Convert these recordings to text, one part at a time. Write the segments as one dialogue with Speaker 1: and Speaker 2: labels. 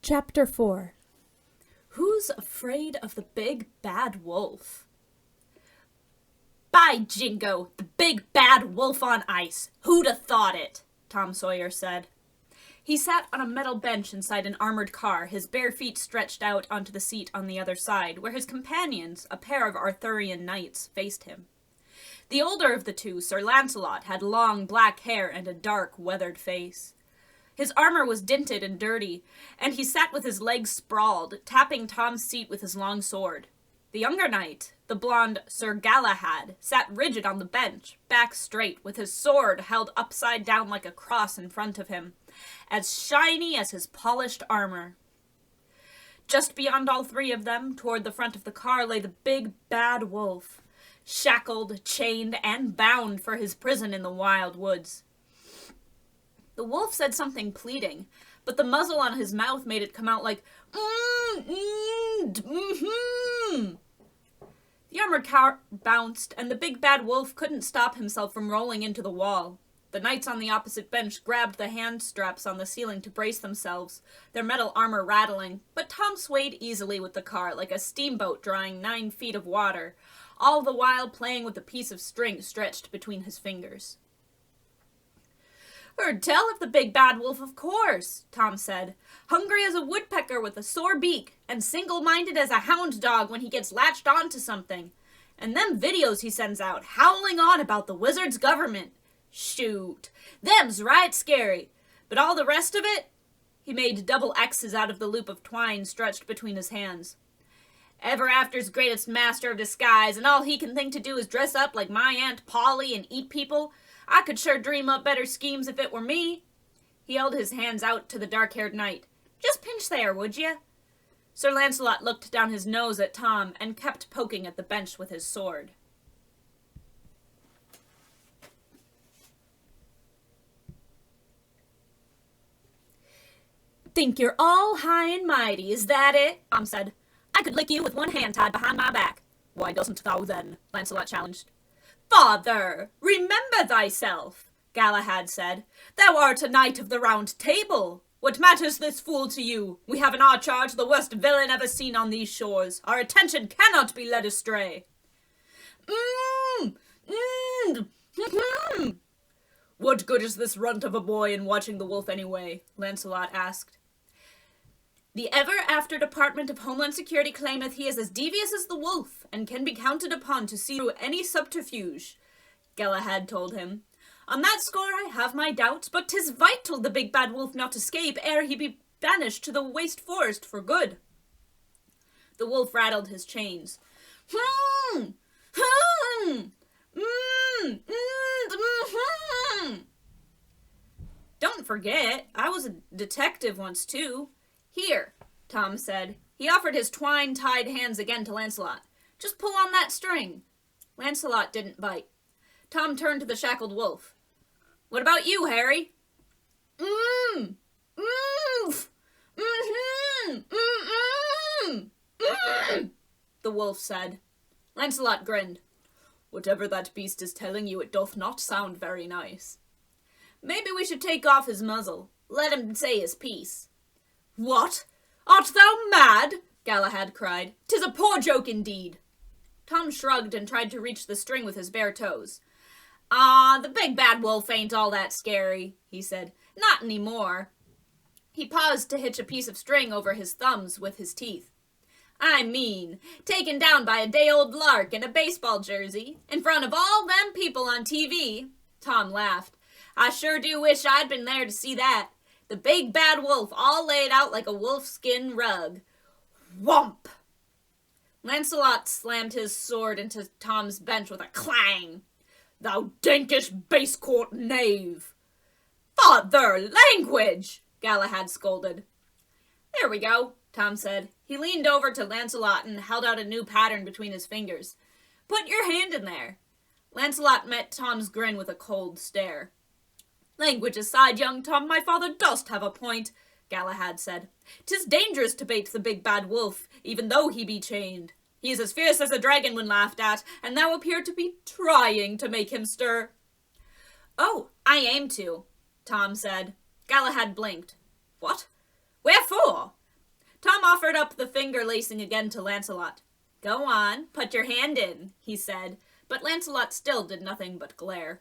Speaker 1: Chapter 4.
Speaker 2: Who's afraid of the big bad wolf? By jingo, the big bad wolf on ice. Who'd have thought it? Tom Sawyer said. He sat on a metal bench inside an armored car, his bare feet stretched out onto the seat on the other side, where his companions, a pair of Arthurian knights, faced him. The older of the two, Sir Lancelot, had long black hair and a dark, weathered face. His armor was dinted and dirty, and he sat with his legs sprawled, tapping Tom's seat with his long sword. The younger knight, the blonde Sir Galahad, sat rigid on the bench, back straight, with his sword held upside down like a cross in front of him, as shiny as his polished armor. Just beyond all three of them, toward the front of the car, lay the big bad wolf, shackled, chained, and bound for his prison in the wild woods. The wolf said something pleading, but the muzzle on his mouth made it come out like, The armored car bounced, and the big bad wolf couldn't stop himself from rolling into the wall. The knights on the opposite bench grabbed the hand straps on the ceiling to brace themselves, their metal armor rattling, but Tom swayed easily with the car like a steamboat drawing 9 feet of water, all the while playing with a piece of string stretched between his fingers. "Heard tell of the big bad wolf, of course," Tom said. "Hungry as a woodpecker with a sore beak, and single-minded as a hound dog when he gets latched on to something. And them videos he sends out, howling on about the wizard's government. Shoot, them's right scary. But all the rest of it?" He made double X's out of the loop of twine stretched between his hands. "Ever after's greatest master of disguise, and all he can think to do is dress up like my Aunt Polly and eat people. I could sure dream up better schemes if it were me." He held his hands out to the dark-haired knight. "Just pinch there, would you?" Sir Lancelot looked down his nose at Tom and kept poking at the bench with his sword. "Think you're all high and mighty, is that it?" Tom said. "I could lick you with one hand tied behind my back." "Why doesn't thou then?" Lancelot challenged. "Father, remember thyself," Galahad said. "Thou art a knight of the Round Table. What matters this fool to you? We have in our charge the worst villain ever seen on these shores. Our attention cannot be led astray." "What good is this runt of a boy in watching the wolf anyway?" Lancelot asked. "The ever-after Department of Homeland Security claimeth he is as devious as the wolf, and can be counted upon to see through any subterfuge," Galahad told him. "On that score I have my doubts, but 'tis vital the big bad wolf not escape ere he be banished to the waste forest for good." The wolf rattled his chains. "Don't forget, I was a detective once too." "Here," Tom said. He offered his twine-tied hands again to Lancelot. "Just pull on that string." Lancelot didn't bite. Tom turned to the shackled wolf. "What about you, Harry?" The wolf said. Lancelot grinned. "Whatever that beast is telling you, it doth not sound very nice." "Maybe we should take off his muzzle. Let him say his piece." "What? Art thou mad?" Galahad cried. "'Tis a poor joke indeed." Tom shrugged and tried to reach the string with his bare toes. "The big bad wolf ain't all that scary," he said. "Not any more." He paused to hitch a piece of string over his thumbs with his teeth. "I mean, taken down by a day-old lark in a baseball jersey, in front of all them people on TV. Tom laughed. "I sure do wish I'd been there to see that. The big bad wolf all laid out like a wolfskin rug. Whomp!" Lancelot slammed his sword into Tom's bench with a clang. "Thou dankish base-court knave!" "Father, language!" Galahad scolded. "There we go," Tom said. He leaned over to Lancelot and held out a new pattern between his fingers. "Put your hand in there." Lancelot met Tom's grin with a cold stare. "Language aside, young Tom, my father dost have a point," Galahad said. "'Tis dangerous to bait the big bad wolf, even though he be chained. He is as fierce as a dragon when laughed at, and thou appear to be trying to make him stir." "Oh, I aim to," Tom said. Galahad blinked. "What? Wherefore? Tom offered up the finger lacing again to Lancelot. Go on, put your hand in, he said, but Lancelot still did nothing but glare.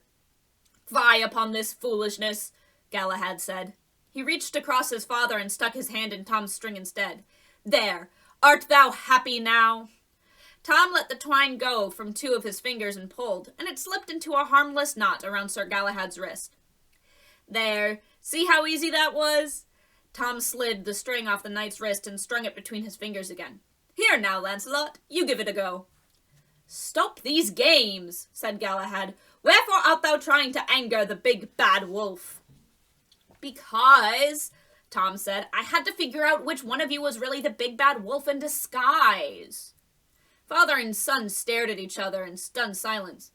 Speaker 2: Fie upon this foolishness, Galahad said. He reached across his father and stuck his hand in Tom's string instead. There, art thou happy now? Tom let the twine go from 2 of his fingers and pulled, and it slipped into a harmless knot around Sir Galahad's wrist. There, see how easy that was? Tom slid the string off the knight's wrist and strung it between his fingers again. Here now, Lancelot, you give it a go. Stop these games, said Galahad. Wherefore art thou trying to anger the big bad wolf? Because, Tom said, I had to figure out which one of you was really the big bad wolf in disguise. Father and son stared at each other in stunned silence.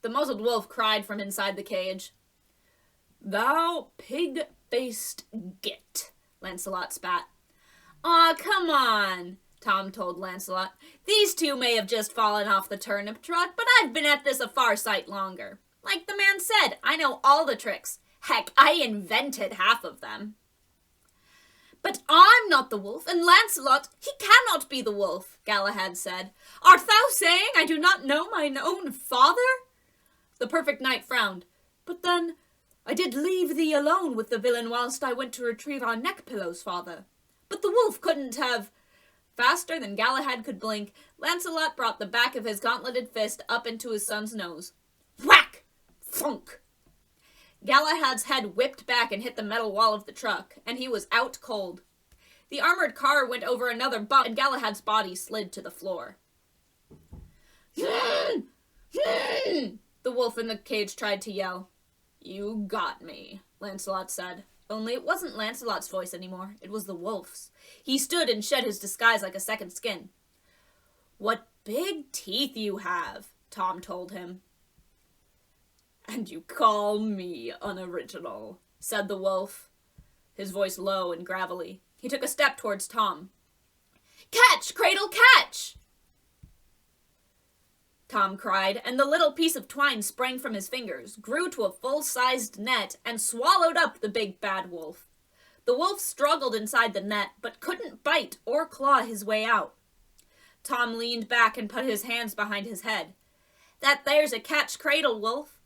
Speaker 2: The muzzled wolf cried from inside the cage. Thou pig-faced git, Lancelot spat. Aw, come on, Tom told Lancelot. These 2 may have just fallen off the turnip trot, but I've been at this a far sight longer. Like the man said, I know all the tricks. Heck, I invented half of them. But I'm not the wolf, and Lancelot, he cannot be the wolf, Galahad said. Art thou saying I do not know mine own father? The perfect knight frowned. But then, I did leave thee alone with the villain whilst I went to retrieve our neck pillows, father. But the wolf couldn't have... Faster than Galahad could blink, Lancelot brought the back of his gauntleted fist up into his son's nose. Whack! Thunk! Galahad's head whipped back and hit the metal wall of the truck, and he was out cold. The armored car went over another bump, and Galahad's body slid to the floor. The wolf in the cage tried to yell. You got me, Lancelot said. Only it wasn't Lancelot's voice anymore. It was the wolf's. He stood and shed his disguise like a second skin. What big teeth you have, Tom told him. And you call me unoriginal, said the wolf, his voice low and gravelly. He took a step towards Tom. Catch, Cradle, catch! Tom cried, and the little piece of twine sprang from his fingers, grew to a full-sized net, and swallowed up the big bad wolf. The wolf struggled inside the net, but couldn't bite or claw his way out. Tom leaned back and put his hands behind his head. That there's a catch-cradle wolf.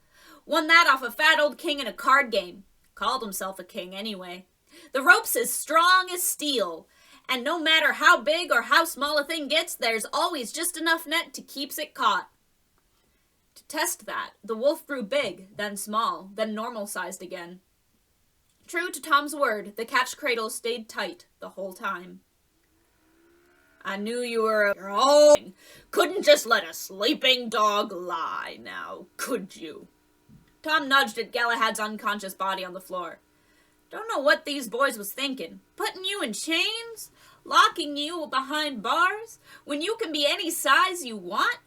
Speaker 2: Won that off a fat old king in a card game. Called himself a king, anyway. The rope's as strong as steel, and no matter how big or how small a thing gets, there's always just enough net to keeps it caught. To test that, the wolf grew big, then small, then normal-sized again. True to Tom's word, the catch-cradle stayed tight the whole time. I knew you were couldn't just let a sleeping dog lie now, could you? Tom nudged at Galahad's unconscious body on the floor. Don't know what these boys was thinking. Putting you in chains? Locking you behind bars? When you can be any size you want?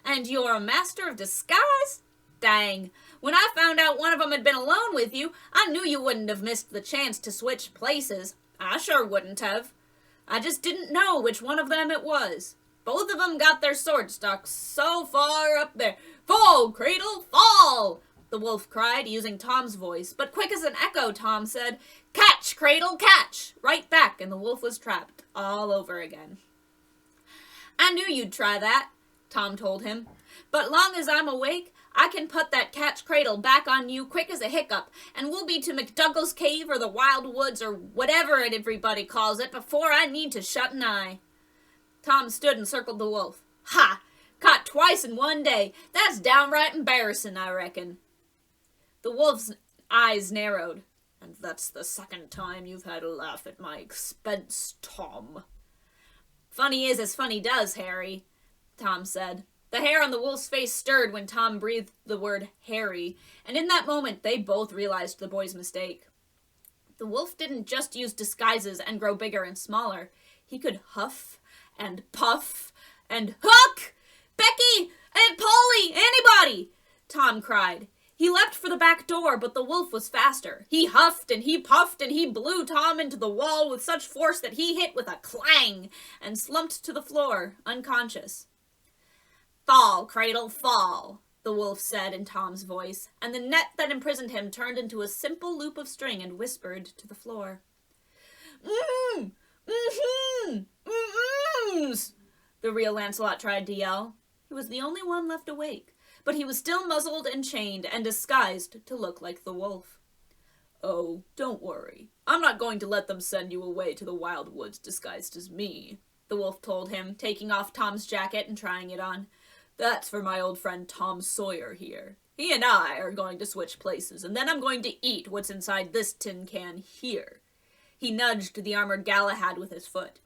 Speaker 2: And you're a master of disguise? Dang. When I found out one of them had been alone with you, I knew you wouldn't have missed the chance to switch places. I sure wouldn't have. I just didn't know which one of them it was. Both of them got their swords stuck so far up there. Fall, Cradle, fall! The wolf cried, using Tom's voice, but quick as an echo, Tom said, Catch, Cradle, catch! Right back, and the wolf was trapped all over again. I knew you'd try that, Tom told him. But long as I'm awake, I can put that catch-cradle back on you quick as a hiccup, and we'll be to McDougall's Cave or the Wild Woods or whatever it everybody calls it before I need to shut an eye. Tom stood and circled the wolf. Ha! Caught twice in one day. That's downright embarrassing, I reckon. The wolf's eyes narrowed. And that's the second time you've had a laugh at my expense, Tom. Funny is as funny does, Harry, Tom said. The hair on the wolf's face stirred when Tom breathed the word Harry, and in that moment they both realized the boy's mistake. The wolf didn't just use disguises and grow bigger and smaller. He could huff and puff and Hook! Becky! Aunt Polly! Anybody! Tom cried. He leapt for the back door, but the wolf was faster. He huffed and he puffed and he blew Tom into the wall with such force that he hit with a clang and slumped to the floor, unconscious. Fall, Cradle, fall, the wolf said in Tom's voice, and the net that imprisoned him turned into a simple loop of string and whispered to the floor. Mm, mm-hmm, mm-hms, the real Lancelot tried to yell. He was the only one left awake, but he was still muzzled and chained and disguised to look like the wolf. Oh, don't worry. I'm not going to let them send you away to the wild woods disguised as me, the wolf told him, taking off Tom's jacket and trying it on. That's for my old friend Tom Sawyer here. He and I are going to switch places, and then I'm going to eat what's inside this tin can here. He nudged the armored Galahad with his foot.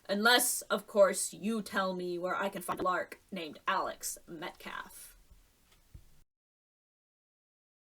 Speaker 2: Unless, of course, you tell me where I can find a lark named Alex Metcalf.